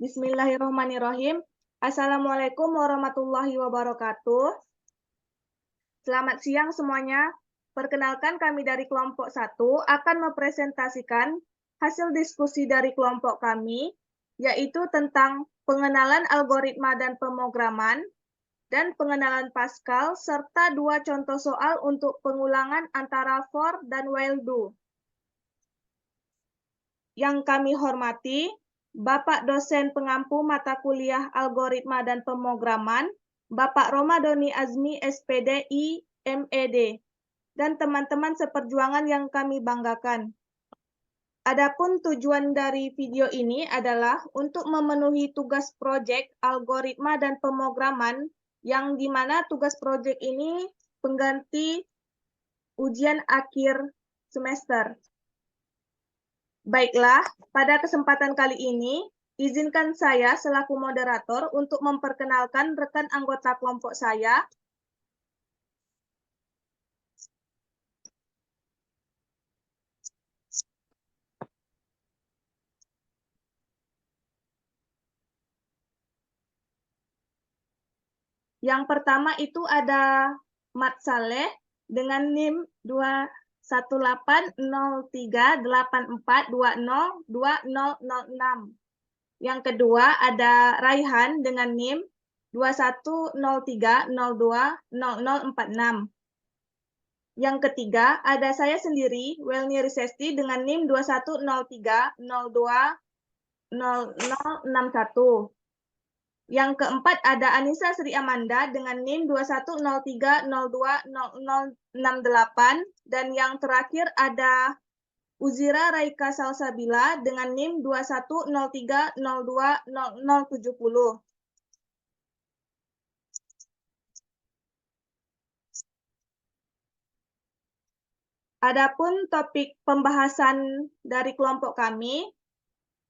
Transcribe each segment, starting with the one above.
Bismillahirrahmanirrahim. Assalamualaikum warahmatullahi wabarakatuh. Selamat siang semuanya. Perkenalkan, kami dari kelompok 1 akan mempresentasikan hasil diskusi dari kelompok kami, yaitu tentang pengenalan algoritma dan pemrograman, dan pengenalan Pascal, serta 2 contoh soal untuk pengulangan antara for dan while do. Yang kami hormati, Bapak dosen pengampu mata kuliah algoritma dan pemrograman, Bapak Romadoni Azmi, SPDI, MED, dan teman-teman seperjuangan yang kami banggakan. Adapun tujuan dari video ini adalah untuk memenuhi tugas proyek algoritma dan pemrograman, yang dimana tugas proyek ini pengganti ujian akhir semester. Baiklah, pada kesempatan kali ini, izinkan saya selaku moderator untuk memperkenalkan rekan anggota kelompok saya. Yang pertama itu ada Mat Saleh dengan NIM 2180384202006. Yang kedua ada Raihan dengan NIM 2103020046. Yang ketiga ada saya sendiri, Welni Risesti dengan NIM 2103020061. Yang keempat ada Anissa Sri Amanda dengan NIM 2103020068. Dan yang terakhir ada Uzira Raika Salsabila dengan NIM 2103020070. Adapun topik pembahasan dari kelompok kami,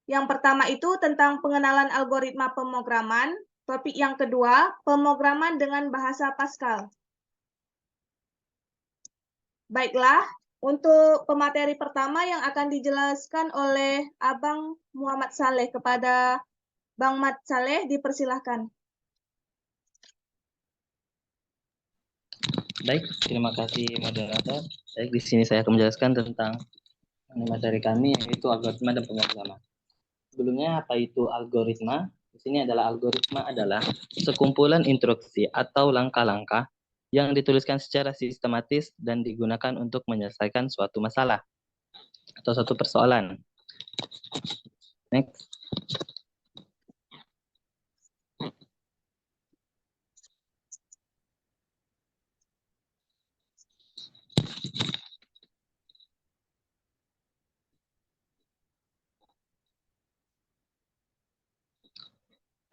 yang pertama itu tentang pengenalan algoritma pemrograman. Topik yang kedua, pemrograman dengan bahasa Pascal. Baiklah, untuk pemateri pertama yang akan dijelaskan oleh Abang Muhammad Saleh. Kepada Bang Mat Saleh, dipersilahkan. Baik, terima kasih moderator. Baik, di sini saya akan menjelaskan tentang materi kami, yaitu algoritma dan pemrograman. Sebelumnya, apa itu algoritma? Di sini algoritma adalah sekumpulan instruksi atau langkah-langkah yang dituliskan secara sistematis dan digunakan untuk menyelesaikan suatu masalah atau suatu persoalan. Next.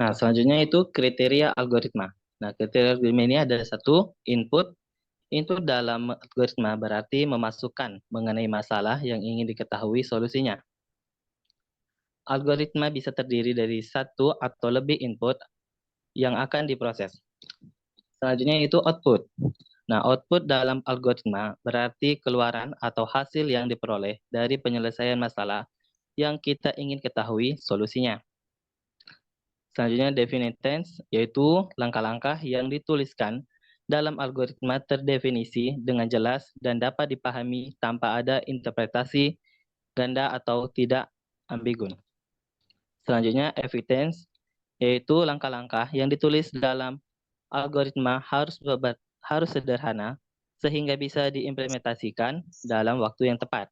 Nah, selanjutnya itu kriteria algoritma. Nah, kriteria algoritma ini ada satu, input. Input dalam algoritma berarti memasukkan mengenai masalah yang ingin diketahui solusinya. Algoritma bisa terdiri dari satu atau lebih input yang akan diproses. Selanjutnya itu output. Nah, output dalam algoritma berarti keluaran atau hasil yang diperoleh dari penyelesaian masalah yang kita ingin ketahui solusinya. Selanjutnya definite tense, yaitu langkah-langkah yang dituliskan dalam algoritma terdefinisi dengan jelas dan dapat dipahami tanpa ada interpretasi ganda atau tidak ambigu. Selanjutnya evidence, yaitu langkah-langkah yang ditulis dalam algoritma harus sederhana sehingga bisa diimplementasikan dalam waktu yang tepat.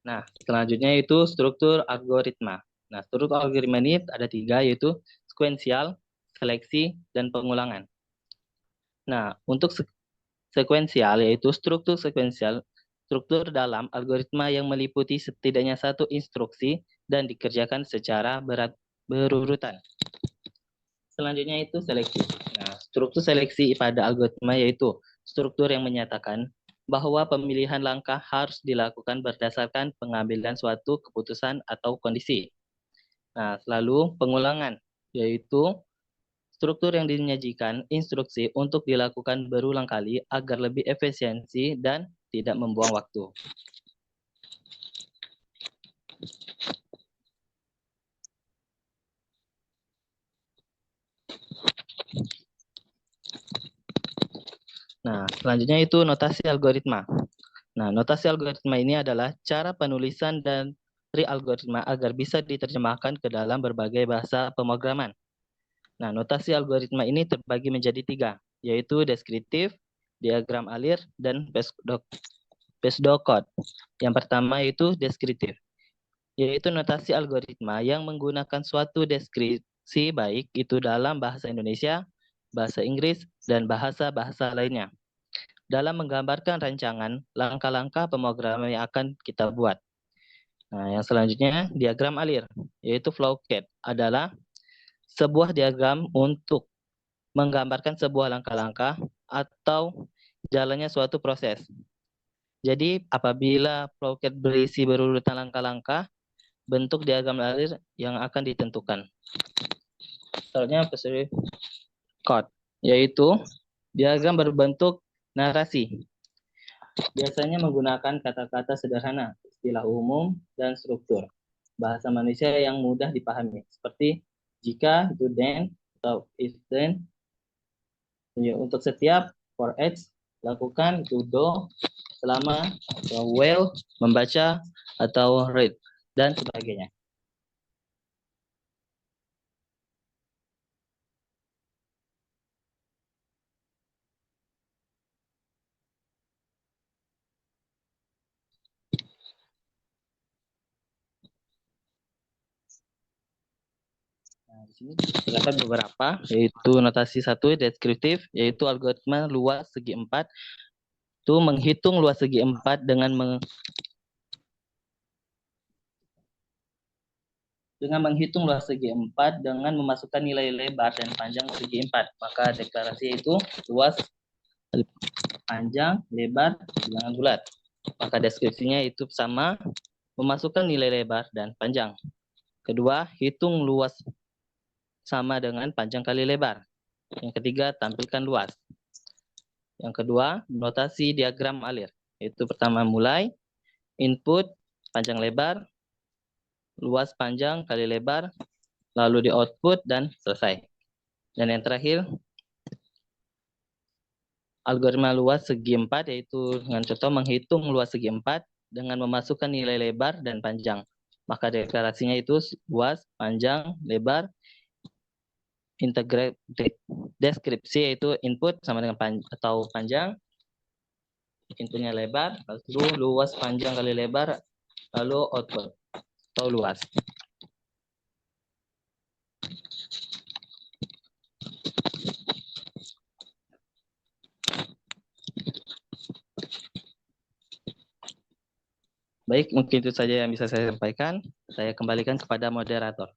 Nah, selanjutnya itu struktur algoritma. Nah, struktur algoritma ini ada 3, yaitu sekuensial, seleksi, dan pengulangan. Nah, untuk sekuensial, yaitu struktur sekuensial, struktur dalam algoritma yang meliputi setidaknya satu instruksi dan dikerjakan secara berurutan. Selanjutnya itu seleksi. Nah, struktur seleksi pada algoritma yaitu struktur yang menyatakan bahwa pemilihan langkah harus dilakukan berdasarkan pengambilan suatu keputusan atau kondisi. Nah, selalu pengulangan, yaitu struktur yang dinyajikan instruksi untuk dilakukan berulang kali agar lebih efisiensi dan tidak membuang waktu. Nah, selanjutnya itu notasi algoritma. Nah, notasi algoritma ini adalah cara penulisan dari algoritma agar bisa diterjemahkan ke dalam berbagai bahasa pemrograman. Nah, notasi algoritma ini terbagi menjadi 3, yaitu deskriptif, diagram alir, dan pseudocode. Yang pertama itu deskriptif, yaitu notasi algoritma yang menggunakan suatu deskripsi baik itu dalam bahasa Indonesia, bahasa Inggris, dan bahasa-bahasa lainnya, dalam menggambarkan rancangan langkah-langkah pemrograman yang akan kita buat. Nah, yang selanjutnya diagram alir, yaitu flowchart adalah sebuah diagram untuk menggambarkan sebuah langkah-langkah atau jalannya suatu proses. Jadi, apabila flowchart berisi berurutan langkah-langkah, bentuk diagram alir yang akan ditentukan. Selanjutnya pseudocode, yaitu diagram berbentuk narasi. Biasanya menggunakan kata-kata sederhana, istilah umum, dan struktur bahasa manusia yang mudah dipahami, seperti jika, itu then, atau if then. Untuk setiap for each, lakukan itu do, selama, atau well, membaca, atau read, dan sebagainya. Nah, di sini terdapat beberapa, yaitu notasi 1, deskriptif, yaitu algoritma luas segi 4, itu menghitung luas segi 4 dengan menghitung luas segi 4 dengan memasukkan nilai lebar dan panjang segi 4. Maka deklarasi itu luas, panjang, lebar, bilangan bulat. Maka deskripsinya itu sama, memasukkan nilai lebar dan panjang. Kedua, hitung luas sama dengan panjang kali lebar. Yang ketiga, tampilkan luas. Yang kedua, notasi diagram alir. Itu pertama mulai, input, panjang lebar, luas panjang kali lebar, lalu di output, dan selesai. Dan yang terakhir, algoritma luas segi 4, yaitu dengan contoh menghitung luas segi 4 dengan memasukkan nilai lebar dan panjang. Maka deklarasinya itu luas, panjang, lebar, integrate deskripsi yaitu input sama dengan panjang, inputnya lebar, lalu luas panjang kali lebar, lalu output atau luas. Baik, mungkin itu saja yang bisa saya sampaikan. Saya kembalikan kepada moderator.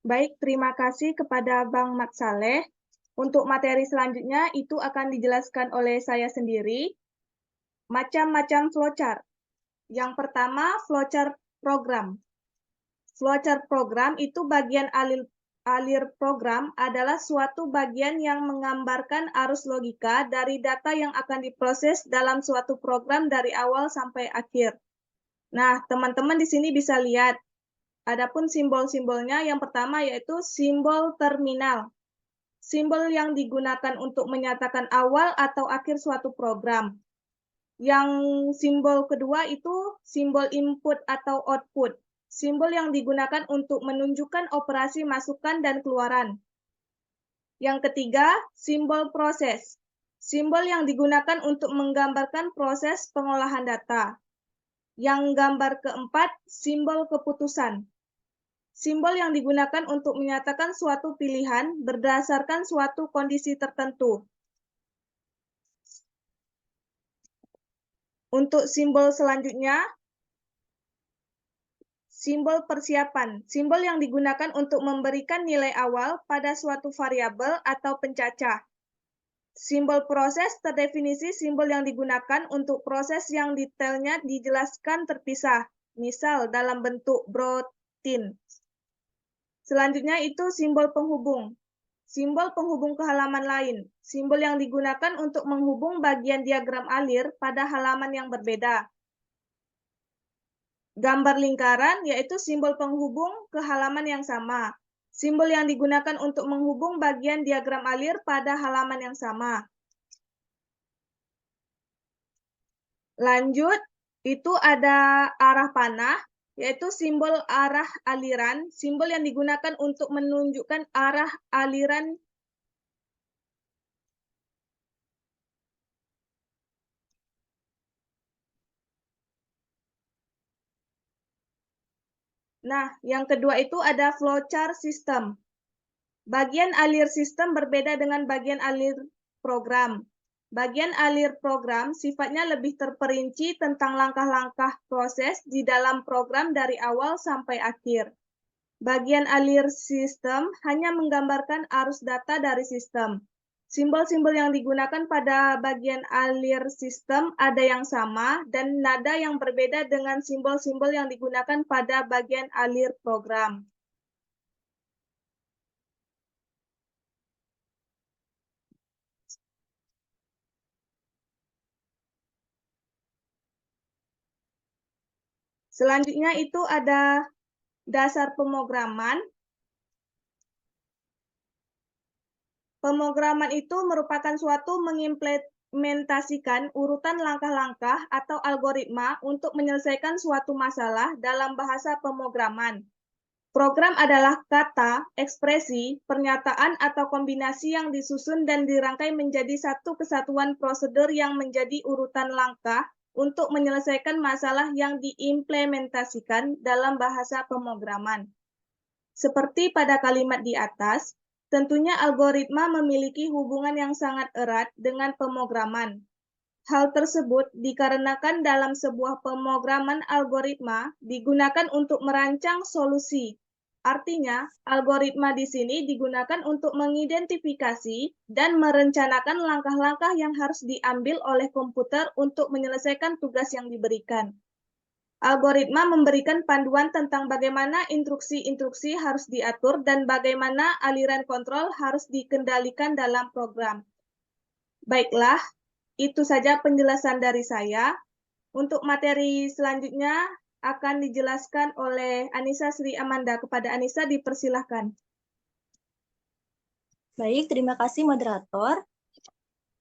Baik, terima kasih kepada Bang Mat Saleh. Untuk materi selanjutnya itu akan dijelaskan oleh saya sendiri. Macam-macam flowchart. Yang pertama, flowchart program. Flowchart program itu bagian alir program adalah suatu bagian yang menggambarkan arus logika dari data yang akan diproses dalam suatu program dari awal sampai akhir. Nah, teman-teman di sini bisa lihat. Adapun simbol-simbolnya yang pertama yaitu simbol terminal. Simbol yang digunakan untuk menyatakan awal atau akhir suatu program. Yang simbol kedua itu simbol input atau output. Simbol yang digunakan untuk menunjukkan operasi masukan dan keluaran. Yang ketiga, simbol proses. Simbol yang digunakan untuk menggambarkan proses pengolahan data. Yang gambar keempat, simbol keputusan. Simbol yang digunakan untuk menyatakan suatu pilihan berdasarkan suatu kondisi tertentu. Untuk simbol selanjutnya, simbol persiapan. Simbol yang digunakan untuk memberikan nilai awal pada suatu variabel atau pencacah. Simbol proses terdefinisi simbol yang digunakan untuk proses yang detailnya dijelaskan terpisah, misal dalam bentuk protein. Selanjutnya itu simbol penghubung. Simbol penghubung ke halaman lain. Simbol yang digunakan untuk menghubung bagian diagram alir pada halaman yang berbeda. Gambar lingkaran yaitu simbol penghubung ke halaman yang sama. Simbol yang digunakan untuk menghubung bagian diagram alir pada halaman yang sama. Lanjut, itu ada arah panah, yaitu simbol arah aliran, simbol yang digunakan untuk menunjukkan arah aliran. Nah, yang kedua itu ada flowchart system. Bagian alir sistem berbeda dengan bagian alir program. Bagian alir program sifatnya lebih terperinci tentang langkah-langkah proses di dalam program dari awal sampai akhir. Bagian alir sistem hanya menggambarkan arus data dari sistem. Simbol-simbol yang digunakan pada bagian alir sistem ada yang sama dan nada yang berbeda dengan simbol-simbol yang digunakan pada bagian alir program. Selanjutnya itu ada dasar pemrograman. Pemrograman itu merupakan suatu mengimplementasikan urutan langkah-langkah atau algoritma untuk menyelesaikan suatu masalah dalam bahasa pemrograman. Program adalah kata, ekspresi, pernyataan, atau kombinasi yang disusun dan dirangkai menjadi satu kesatuan prosedur yang menjadi urutan langkah untuk menyelesaikan masalah yang diimplementasikan dalam bahasa pemrograman. Seperti pada kalimat di atas, tentunya algoritma memiliki hubungan yang sangat erat dengan pemrograman. Hal tersebut dikarenakan dalam sebuah pemrograman algoritma digunakan untuk merancang solusi. Artinya, algoritma di sini digunakan untuk mengidentifikasi dan merencanakan langkah-langkah yang harus diambil oleh komputer untuk menyelesaikan tugas yang diberikan. Algoritma memberikan panduan tentang bagaimana instruksi-instruksi harus diatur dan bagaimana aliran kontrol harus dikendalikan dalam program. Baiklah, itu saja penjelasan dari saya. Untuk materi selanjutnya akan dijelaskan oleh Anissa Sri Amanda. Kepada Anissa dipersilahkan. Baik, terima kasih moderator.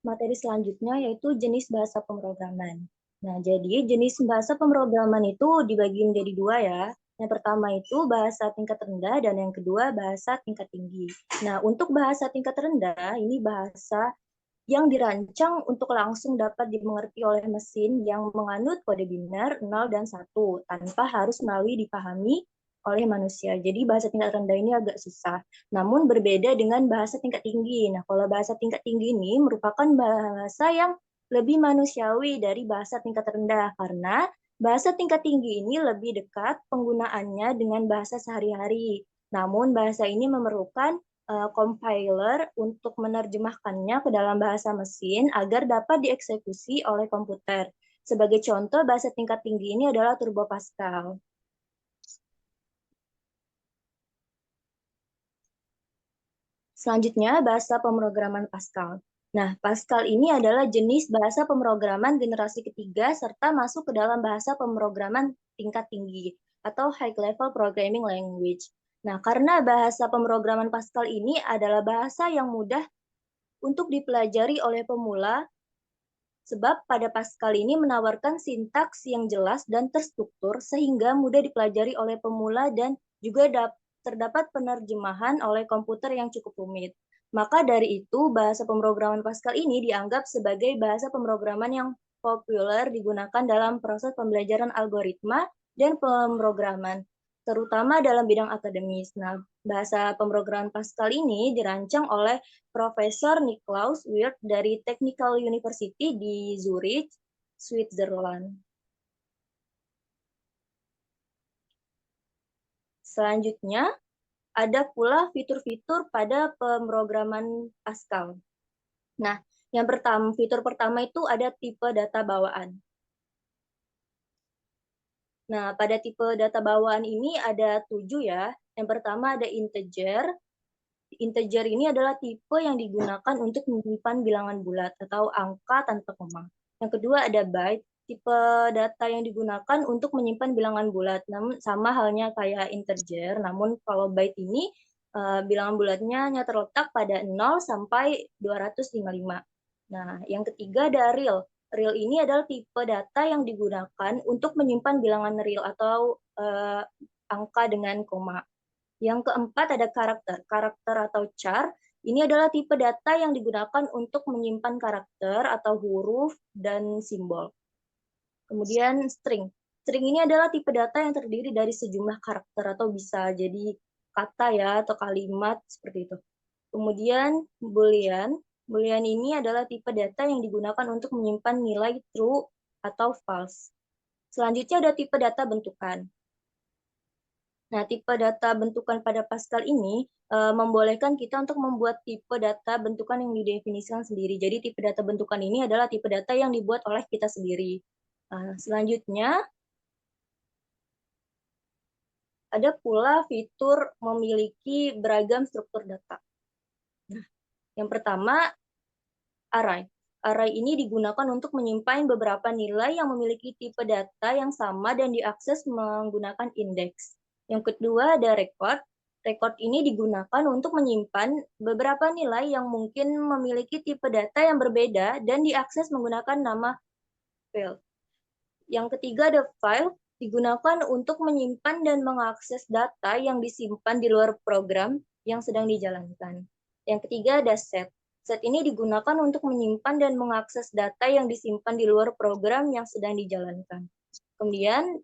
Materi selanjutnya yaitu jenis bahasa pemrograman. Nah, jadi jenis bahasa pemrograman itu dibagi menjadi dua ya. Yang pertama itu bahasa tingkat rendah dan yang kedua bahasa tingkat tinggi. Nah, untuk bahasa tingkat rendah ini bahasa yang dirancang untuk langsung dapat dimengerti oleh mesin yang menganut kode binar 0 dan 1 tanpa harus melalui dipahami oleh manusia. Jadi bahasa tingkat rendah ini agak susah. Namun berbeda dengan bahasa tingkat tinggi. Nah, kalau bahasa tingkat tinggi ini merupakan bahasa yang lebih manusiawi dari bahasa tingkat rendah karena bahasa tingkat tinggi ini lebih dekat penggunaannya dengan bahasa sehari-hari. Namun bahasa ini memerlukan compiler untuk menerjemahkannya ke dalam bahasa mesin agar dapat dieksekusi oleh komputer. Sebagai contoh, bahasa tingkat tinggi ini adalah Turbo Pascal. Selanjutnya, bahasa pemrograman Pascal. Nah, Pascal ini adalah jenis bahasa pemrograman generasi ketiga serta masuk ke dalam bahasa pemrograman tingkat tinggi atau High Level Programming Language. Nah, karena bahasa pemrograman Pascal ini adalah bahasa yang mudah untuk dipelajari oleh pemula, sebab pada Pascal ini menawarkan sintaks yang jelas dan terstruktur sehingga mudah dipelajari oleh pemula dan juga terdapat penerjemahan oleh komputer yang cukup rumit. Maka dari itu, bahasa pemrograman Pascal ini dianggap sebagai bahasa pemrograman yang populer digunakan dalam proses pembelajaran algoritma dan pemrograman, terutama dalam bidang akademis. Nah, bahasa pemrograman Pascal ini dirancang oleh Profesor Niklaus Wirth dari Technical University di Zurich, Switzerland. Selanjutnya, ada pula fitur-fitur pada pemrograman Pascal. Nah, Yang pertama, fitur pertama itu ada tipe data bawaan. Nah, pada tipe data bawaan ini ada 7 ya. Yang pertama ada integer. Integer ini adalah tipe yang digunakan untuk menyimpan bilangan bulat atau angka tanpa koma. Yang kedua ada byte. Tipe data yang digunakan untuk menyimpan bilangan bulat, namun sama halnya kayak integer, namun kalau byte ini bilangan bulatnya hanya terletak pada 0 sampai 255. Nah, yang ketiga ada real. Real ini adalah tipe data yang digunakan untuk menyimpan bilangan real atau angka dengan koma. Yang keempat ada karakter. Karakter atau char ini adalah tipe data yang digunakan untuk menyimpan karakter atau huruf dan simbol. Kemudian string. String ini adalah tipe data yang terdiri dari sejumlah karakter atau bisa jadi kata ya atau kalimat seperti itu. Kemudian boolean. Boolean ini adalah tipe data yang digunakan untuk menyimpan nilai true atau false. Selanjutnya ada tipe data bentukan. Nah, tipe data bentukan pada Pascal ini membolehkan kita untuk membuat tipe data bentukan yang didefinisikan sendiri. Jadi, tipe data bentukan ini adalah tipe data yang dibuat oleh kita sendiri. Selanjutnya, ada pula fitur memiliki beragam struktur data. Nah, yang pertama, array. Array ini digunakan untuk menyimpan beberapa nilai yang memiliki tipe data yang sama dan diakses menggunakan indeks. Yang kedua ada record. Record ini digunakan untuk menyimpan beberapa nilai yang mungkin memiliki tipe data yang berbeda dan diakses menggunakan nama field. Yang ketiga ada file, digunakan untuk menyimpan dan mengakses data yang disimpan di luar program yang sedang dijalankan. Yang ketiga ada set. Set ini digunakan untuk menyimpan dan mengakses data yang disimpan di luar program yang sedang dijalankan. Kemudian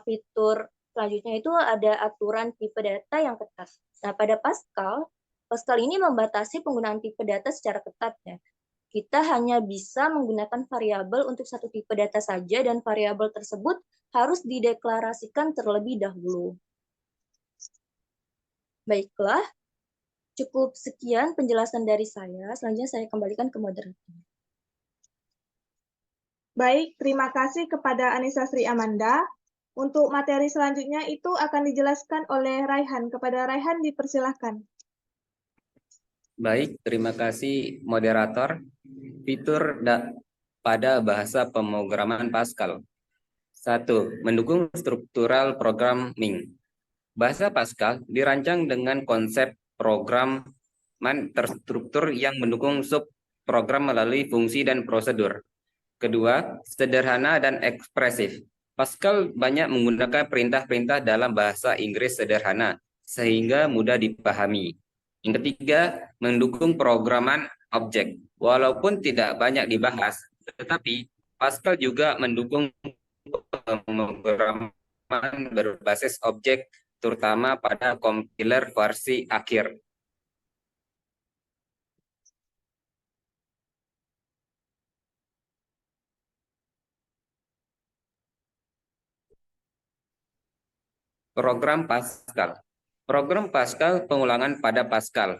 fitur selanjutnya itu ada aturan tipe data yang ketat. Nah, pada Pascal ini membatasi penggunaan tipe data secara ketat ya. Kita hanya bisa menggunakan variabel untuk satu tipe data saja dan variabel tersebut harus dideklarasikan terlebih dahulu. Baiklah, cukup sekian penjelasan dari saya. Selanjutnya saya kembalikan ke moderator. Baik, terima kasih kepada Anissa Sri Amanda. Untuk materi selanjutnya itu akan dijelaskan oleh Raihan. Kepada Raihan dipersilahkan. Baik, terima kasih moderator. Fitur pada bahasa pemrograman Pascal. 1. Mendukung struktural programming. Bahasa Pascal dirancang dengan konsep programan terstruktur yang mendukung subprogram melalui fungsi dan prosedur. Kedua, sederhana dan ekspresif. Pascal banyak menggunakan perintah-perintah dalam bahasa Inggris sederhana, sehingga mudah dipahami. Yang ketiga, mendukung programan objek. Walaupun tidak banyak dibahas, tetapi Pascal juga mendukung pemrograman berbasis objek, terutama pada compiler versi akhir. Program Pascal. Program Pascal pengulangan pada Pascal.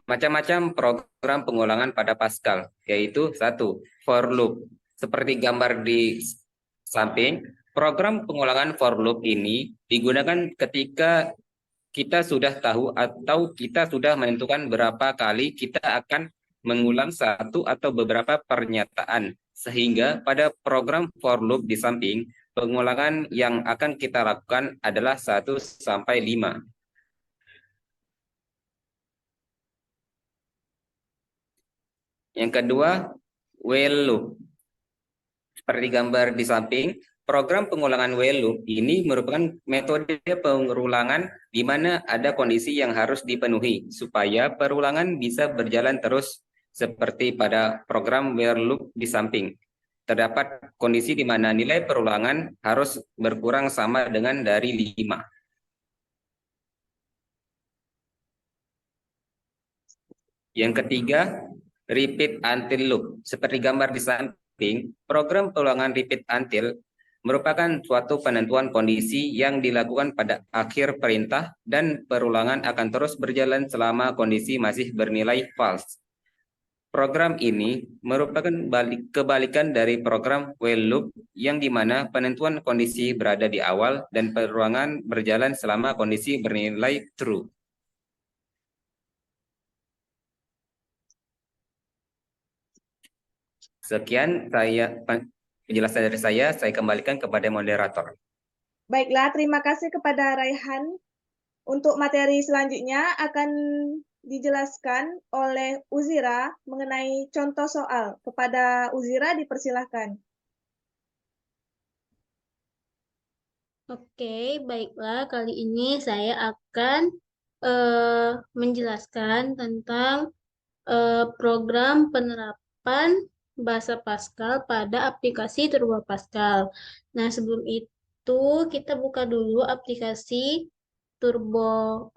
Macam-macam program pengulangan pada Pascal, yaitu 1. For loop. Seperti gambar di samping, program pengulangan for loop ini digunakan ketika kita sudah tahu atau kita sudah menentukan berapa kali kita akan mengulang satu atau beberapa pernyataan. Sehingga pada program for loop di samping, pengulangan yang akan kita lakukan adalah 1 sampai 5. Yang kedua, while loop. Seperti gambar di samping, program pengulangan while loop ini merupakan metode pengulangan di mana ada kondisi yang harus dipenuhi supaya perulangan bisa berjalan terus seperti pada program while loop di samping. Terdapat kondisi di mana nilai perulangan harus berkurang sama dengan dari 5. Yang ketiga, repeat until loop. Seperti gambar di samping, program pengulangan repeat until merupakan suatu penentuan kondisi yang dilakukan pada akhir perintah dan perulangan akan terus berjalan selama kondisi masih bernilai false. Program ini merupakan kebalikan dari program while loop yang dimana penentuan kondisi berada di awal dan peruangan berjalan selama kondisi bernilai true. Sekian penjelasan dari saya kembalikan kepada moderator. Baiklah, terima kasih kepada Raihan. Untuk materi selanjutnya akan dijelaskan oleh Uzira mengenai contoh soal. Kepada Uzira dipersilahkan. Oke, baiklah. Kali ini saya akan menjelaskan tentang program penerapan bahasa Pascal pada aplikasi Turbo Pascal. Nah, sebelum itu kita buka dulu aplikasi Turbo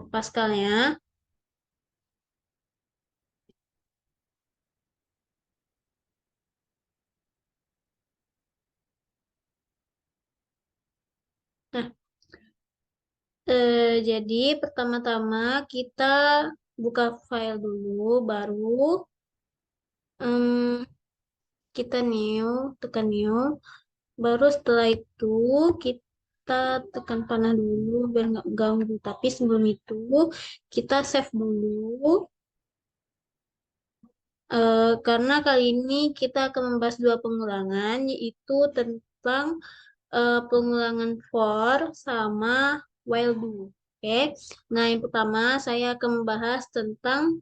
Pascalnya. Nah, jadi pertama-tama kita buka file dulu, baru kita tekan new, baru setelah itu kita tekan panah dulu biar nggak ganggu. Tapi sebelum itu kita save dulu. Karena kali ini kita akan membahas dua pengulangan, yaitu tentang pengulangan for sama while do. Oke. Nah, yang pertama saya akan membahas tentang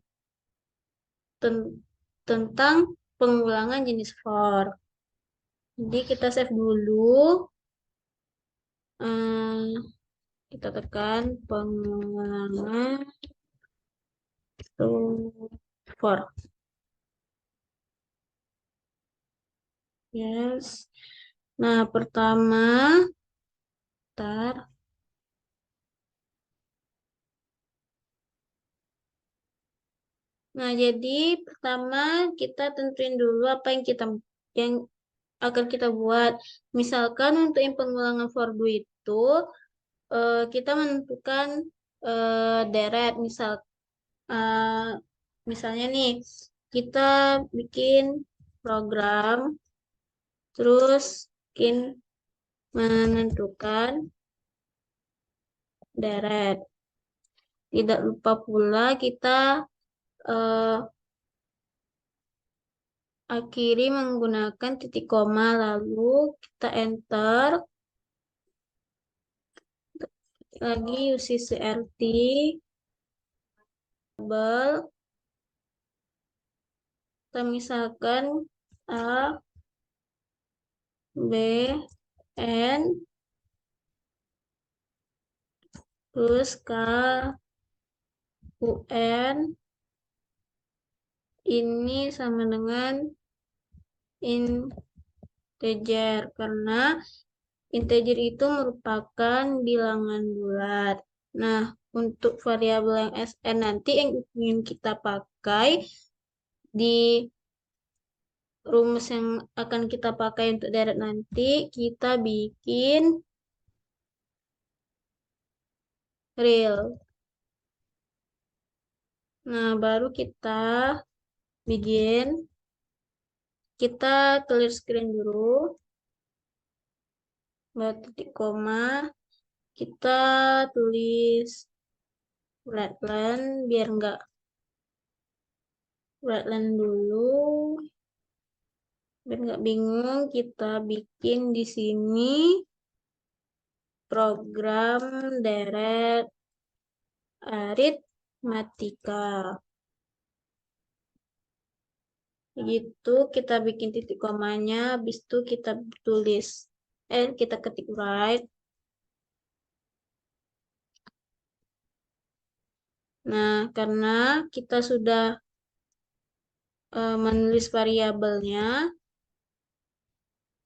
pengulangan jenis for. Jadi kita save dulu. Kita tekan pengulangan for. Yes. Nah, pertama, Nah, jadi pertama kita tentuin dulu apa yang akan kita buat. Misalkan untuk yang pengulangan for do itu kita menentukan deret. Misalnya nih kita bikin program terus menentukan deret. Tidak lupa pula kita akhiri menggunakan titik koma, lalu kita enter. Lagi UCCRT kita misalkan A, B, N, terus K, UN, ini sama dengan integer, karena integer itu merupakan bilangan bulat. Nah, untuk variabel yang Sn nanti yang ingin kita pakai di rumus yang akan kita pakai untuk deret nanti, kita bikin real. Nah, baru kita begin. Kita clear screen dulu. Baru titik koma. Kita tulis flatland biar nggak flatland dulu. Biar nggak bingung, kita bikin di sini program deret aritmatika. Begitu kita bikin titik komanya, habis itu kita tulis, kita ketik write. Nah, karena kita sudah menulis variabelnya,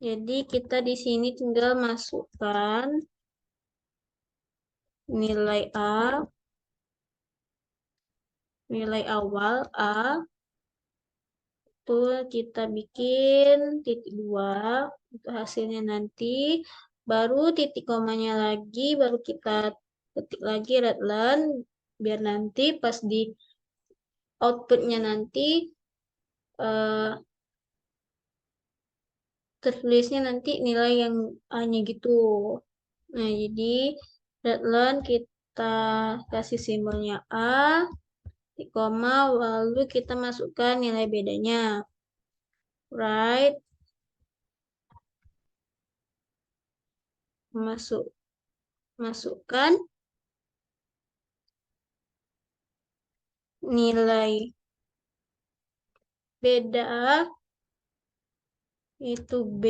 jadi kita di sini tinggal masukkan nilai A, nilai awal A, itu kita bikin titik 2 untuk hasilnya nanti, baru titik komanya lagi, baru kita ketik lagi redline biar nanti pas di outputnya nanti tertulisnya nanti nilai yang hanya gitu. Nah, jadi readline kita kasih simbolnya A, koma, lalu kita masukkan nilai bedanya. Right, masukkan nilai beda itu B,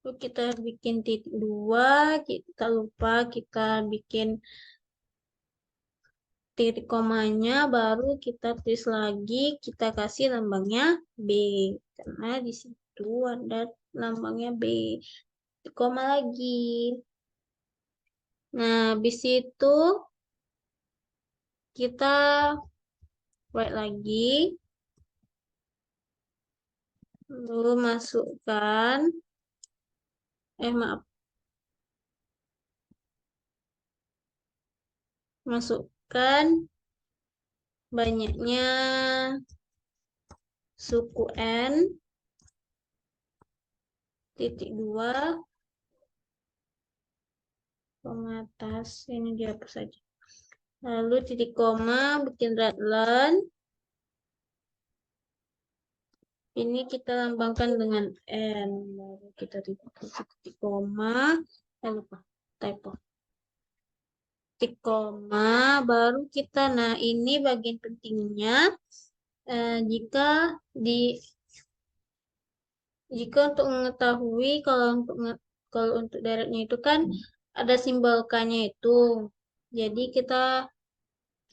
lalu kita bikin titik 2, kita lupa kita bikin titik komanya, baru kita tulis lagi, kita kasih lambangnya B, karena di situ ada lambangnya B, titik koma lagi. Nah, habis itu kita write lagi, lalu masukkan, masukkan banyaknya suku N, titik 2, koma atas, ini dihapus saja. Lalu titik koma, bikin readline. Ini kita lambangkan dengan N. Lalu kita titik koma, lupa, typo. Titik koma, baru kita, nah ini bagian pentingnya, jika untuk mengetahui kalau untuk directnya itu kan ada simbol K-nya itu. Jadi kita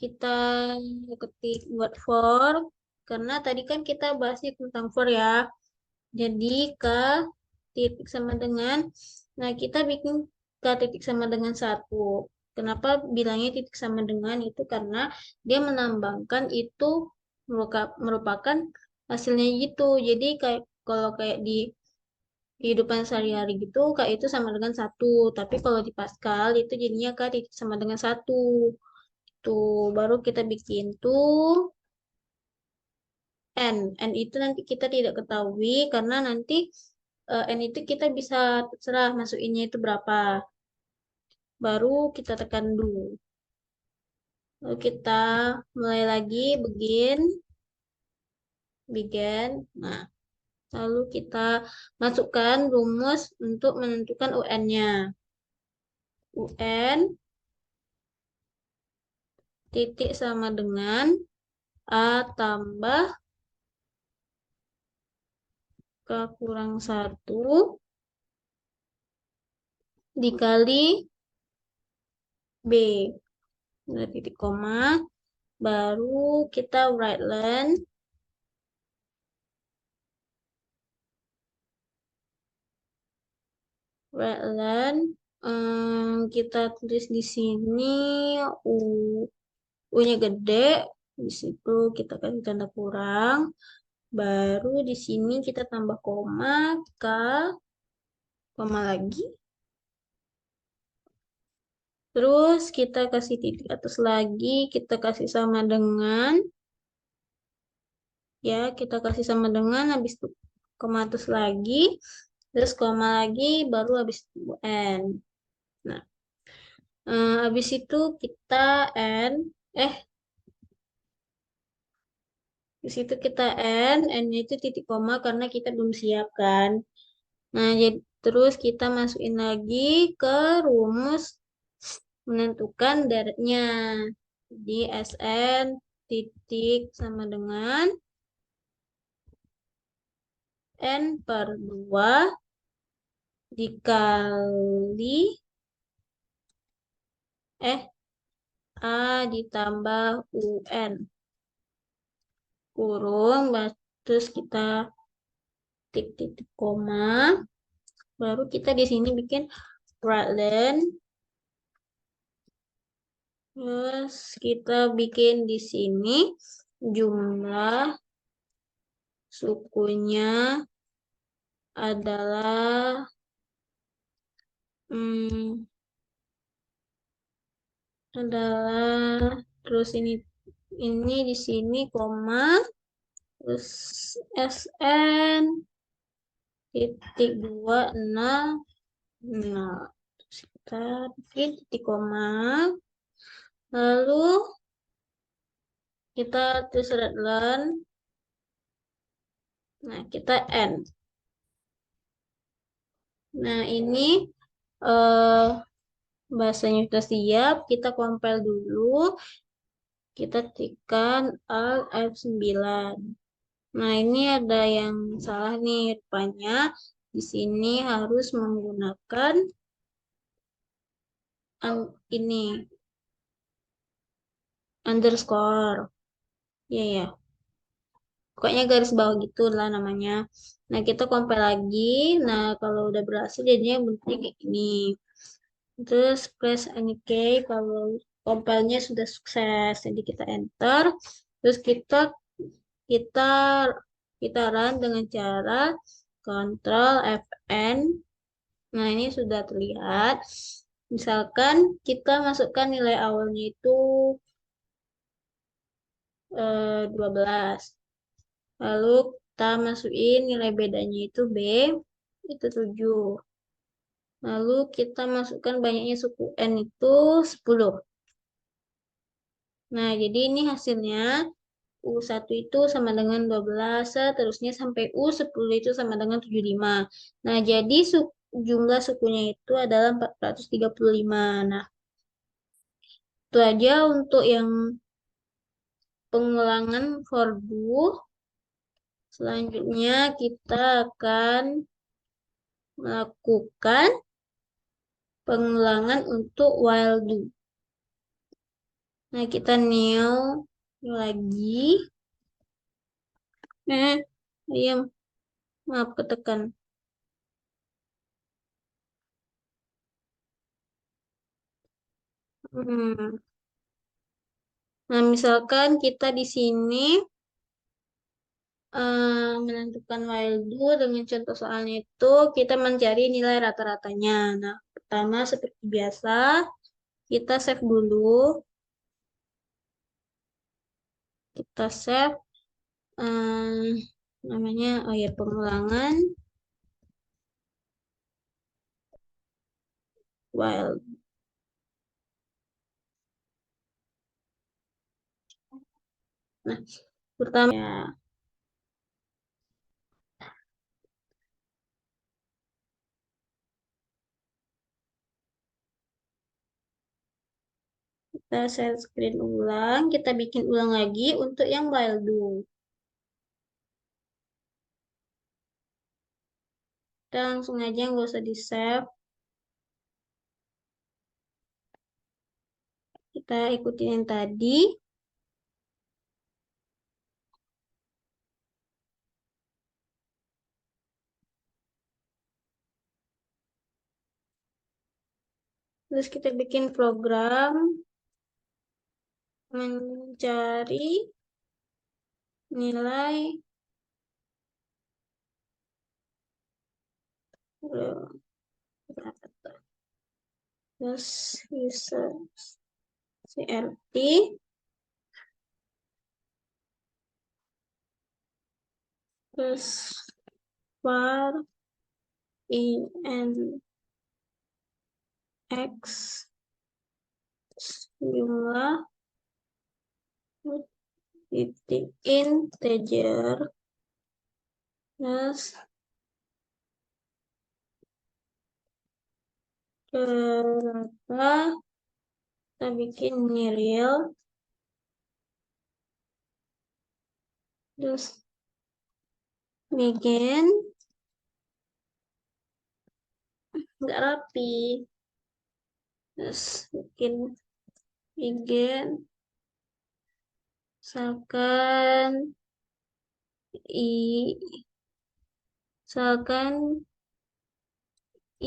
ketik buat for, karena tadi kan kita bahasnya tentang for ya. Jadi K titik sama dengan, nah kita bikin K titik sama dengan 1. Kenapa bilangnya titik sama dengan itu? Karena dia menambahkan itu merupakan hasilnya gitu. Jadi kalau kayak di kehidupan sehari-hari gitu, K itu sama dengan 1. Tapi kalau di Pascal itu jadinya K titik sama dengan 1. Tuh, baru kita bikin tuh N. N itu nanti kita tidak ketahui karena nanti N itu kita bisa terserah masukinnya itu berapa. Baru kita tekan dulu. Lalu kita mulai lagi begin. Nah, lalu kita masukkan rumus untuk menentukan UN-nya. UN titik sama dengan A tambah K kurang 1 dikali B. Nah, titik koma. Baru kita write len. Write len. Kita tulis di sini U-nya gede. Di situ kita kasih tanda kurang. Baru di sini kita tambah koma, K, koma lagi. Terus kita kasih titik atas lagi, kita kasih sama dengan, ya kita kasih sama dengan, habis itu koma atas lagi, terus koma lagi, baru habis itu N. Nah, habis itu kita di situ kita N-nya itu titik koma karena kita belum siap kan. Nah, jadi terus kita masukin lagi ke rumus menentukan directnya. Jadi SN titik sama dengan N per 2 dikali A ditambah UN. Kurung, terus kita titik koma. Baru kita di sini bikin Bradlen. Terus kita bikin di sini jumlah sukunya adalah adalah terus ini di sini koma, terus SN titik 26 nah terus kita bikin titik koma, lalu kita tulis learn, nah kita end. Nah ini bahasanya sudah siap, kita compile dulu, kita tekan Alt F9. Nah, ini ada yang salah nih, rupanya di sini harus menggunakan ini underscore. Ya, ya. Pokoknya garis bawah gitu lah namanya. Nah, kita compile lagi. Nah, kalau udah berhasil jadinya bentuknya kayak gini. Terus press any key kalau compile-nya sudah sukses. Jadi kita enter. Terus kita run dengan cara Ctrl Fn. Nah, ini sudah terlihat. Misalkan kita masukkan nilai awalnya itu 12. Lalu kita masukin nilai bedanya itu B, itu 7. Lalu kita masukkan banyaknya suku N itu 10. Nah, jadi ini hasilnya U1 itu sama dengan 12, seterusnya sampai U10 itu sama dengan 75. Nah, jadi jumlah sukunya itu adalah 435. Nah, itu aja untuk yang pengulangan for do. Selanjutnya kita akan melakukan pengulangan untuk while do. Nah, kita new lagi. Diam. Maaf, ketekan. Nah, misalkan kita di sini menentukan while do dengan contoh soalnya itu kita mencari nilai rata-ratanya. Nah, pertama seperti biasa kita save dulu. Kita save namanya pengulangan while. Nah, pertama ya. Kita share screen ulang, kita bikin ulang lagi untuk yang while do. Kita langsung aja nggak usah di save. Kita ikutin yang tadi. Terus kita bikin program mencari nilai terus user CRT terus var in x jumlah titik integer terus rata kita bikin ini real terus begin nggak rapi terus bikin begin misalkan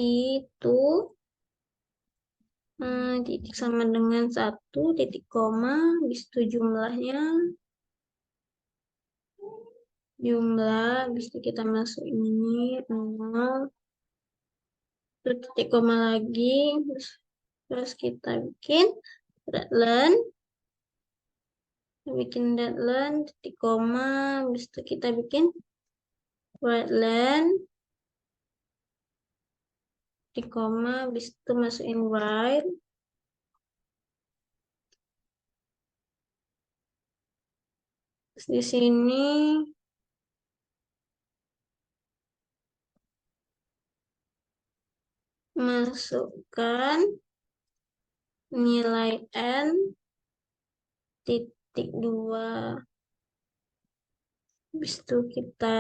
itu titik sama dengan 1 titik koma habis itu jumlah habis itu kita masuk ini 0 terus titik koma lagi terus kita bikin readline, bikin readline, titik koma, habis itu kita bikin readline, titik koma, habis itu masukin while. Terus di sini masukkan nilai n titik 2. Habis itu kita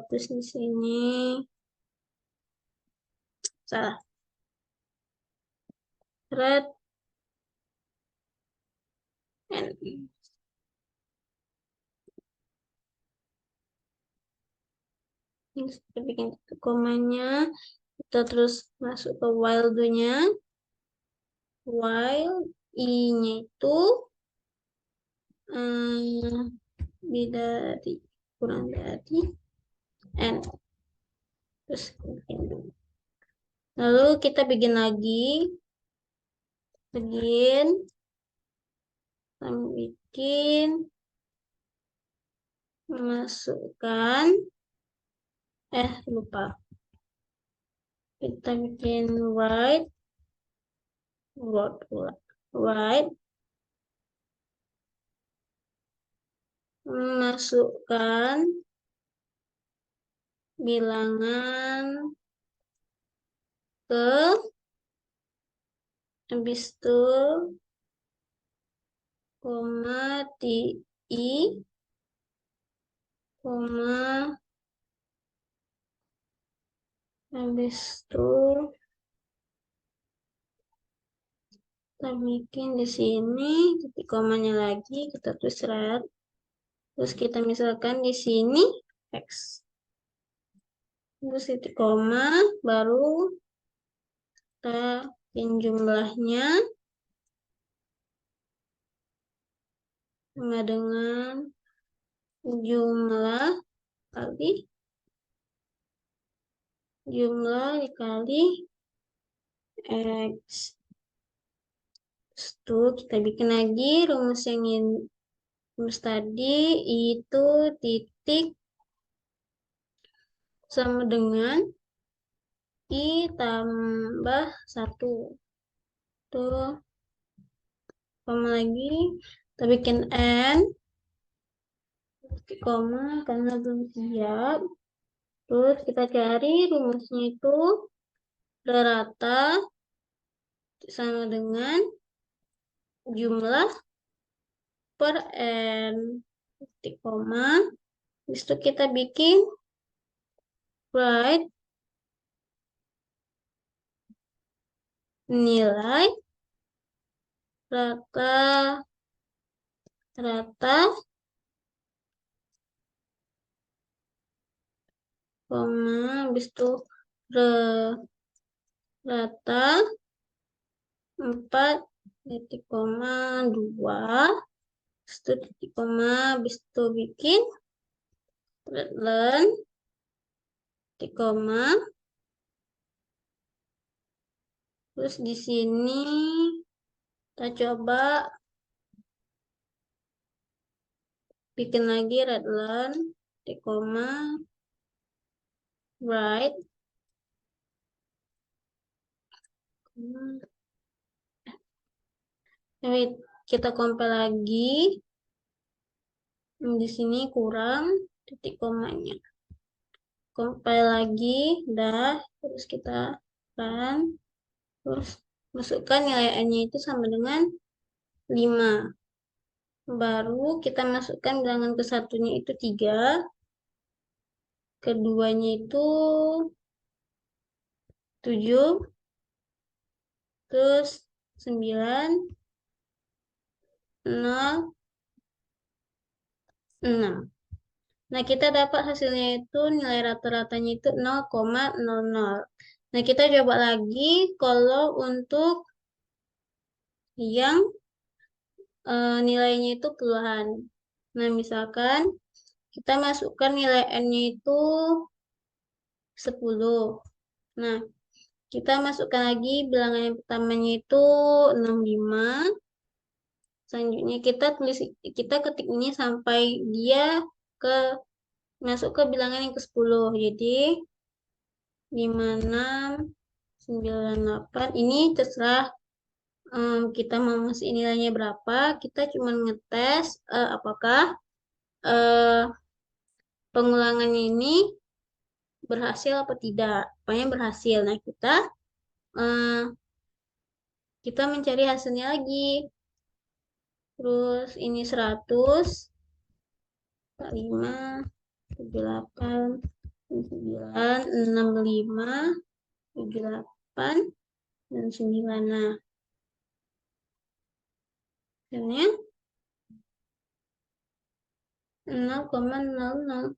tulis di sini. Salah. Red n. Ini kita bikin titik komanya. Kita terus masuk ke while do-nya. While i-nya itu dari kurang dari n. Terus bikin dulu. Lalu kita bikin lagi. Begin. Kita bikin. Masukkan. Lupa. Kita bikin white. White. Masukkan bilangan ke habis itu koma i koma habis itu kita bikin di sini titik komanya lagi, kita tulis red. Terus kita misalkan di sini X. Terus titik koma, baru kita bikin jumlahnya sama dengan jumlah dikali X. Terus kita bikin lagi rumus yang rumus tadi, itu titik sama dengan I tambah 1. Tuh. Koma lagi, kita bikin N. Titik koma karena belum siap. Terus kita cari rumusnya itu rata sama dengan jumlah per N. Titik koma. Habis itu kita bikin write nilai rata koma habis itu rata 4,2 itu titik koma habis itu bikin readline titik koma terus di sini kita coba bikin lagi readline titik koma right kita compare lagi di sini kurang titik komanya compare lagi dah terus kita run terus masukkan nilai n-nya itu sama dengan 5 baru kita masukkan bilangan ke satunya itu 3 keduanya itu 7 terus 9 0 6. Nah, kita dapat hasilnya itu nilai rata-ratanya itu 0,00. Nah, kita coba lagi kalau untuk yang nilainya itu puluhan. Nah, misalkan kita masukkan nilai n-nya itu 10. Nah, kita masukkan lagi bilangan yang pertamanya itu 65. Selanjutnya kita ketik ini sampai dia masuk ke bilangan yang ke-10. Jadi 5, 6, 9, 8. Ini terserah kita mau ngasih nilainya berapa. Kita cuma ngetes apakah pengulangannya ini berhasil apa tidak. Pokoknya berhasil. Nah, kita mencari hasilnya lagi. Terus ini 100, 45, 78, 9, 65, 78, dan 9. Nah, hasilnya 0,00.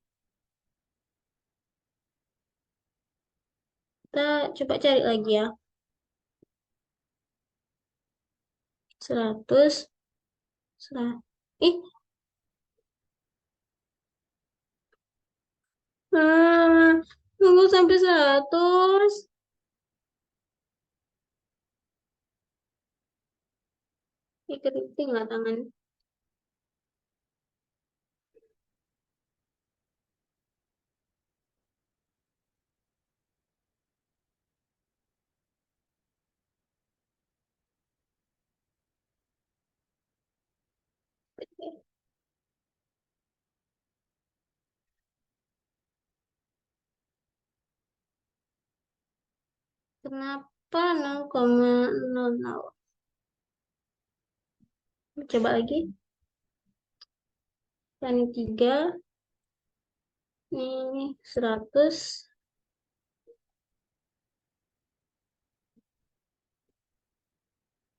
Kita coba cari lagi ya. 100, tunggu sampai 100. Keriting lah tangan. Kenapa 0,00? Coba lagi. Ini 3. Ini 100.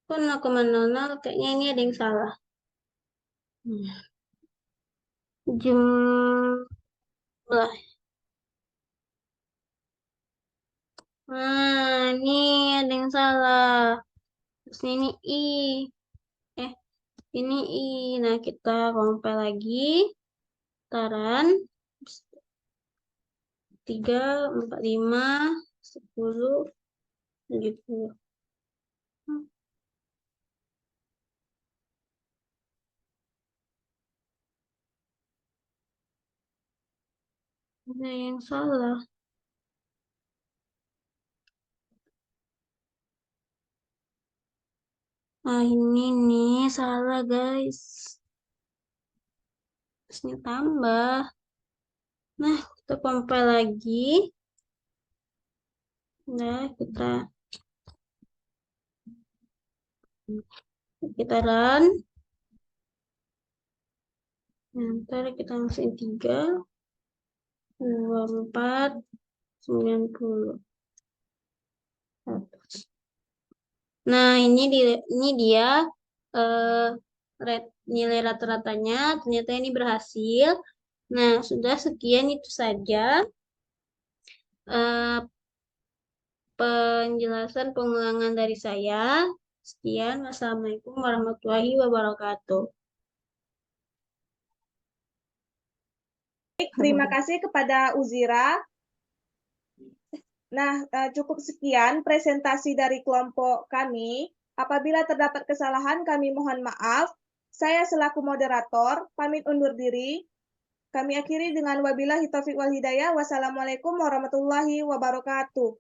Kok 0,00? Kayaknya ini ada yang salah. Jumlah. Nah, ini ada yang salah. Terus ini I. Ini I. Nah, kita compare lagi. Taran. 3, 4, 5, 10, 70. Ada yang salah. Nah, ini nih salah, guys. Terusnya tambah. Nah, kita compare lagi. Nah, kita run. Ntar kita masukin 3, 24, 90. Nah, ini dia nilai rata-ratanya. Ternyata ini berhasil. Nah, sudah sekian itu saja penjelasan pengulangan dari saya. Sekian. Wassalamualaikum warahmatullahi wabarakatuh. Terima kasih kepada Uzira. Nah, cukup sekian presentasi dari kelompok kami. Apabila terdapat kesalahan, kami mohon maaf. Saya selaku moderator, pamit undur diri. Kami akhiri dengan wabillahi taufiq wal hidayah. Wassalamualaikum warahmatullahi wabarakatuh.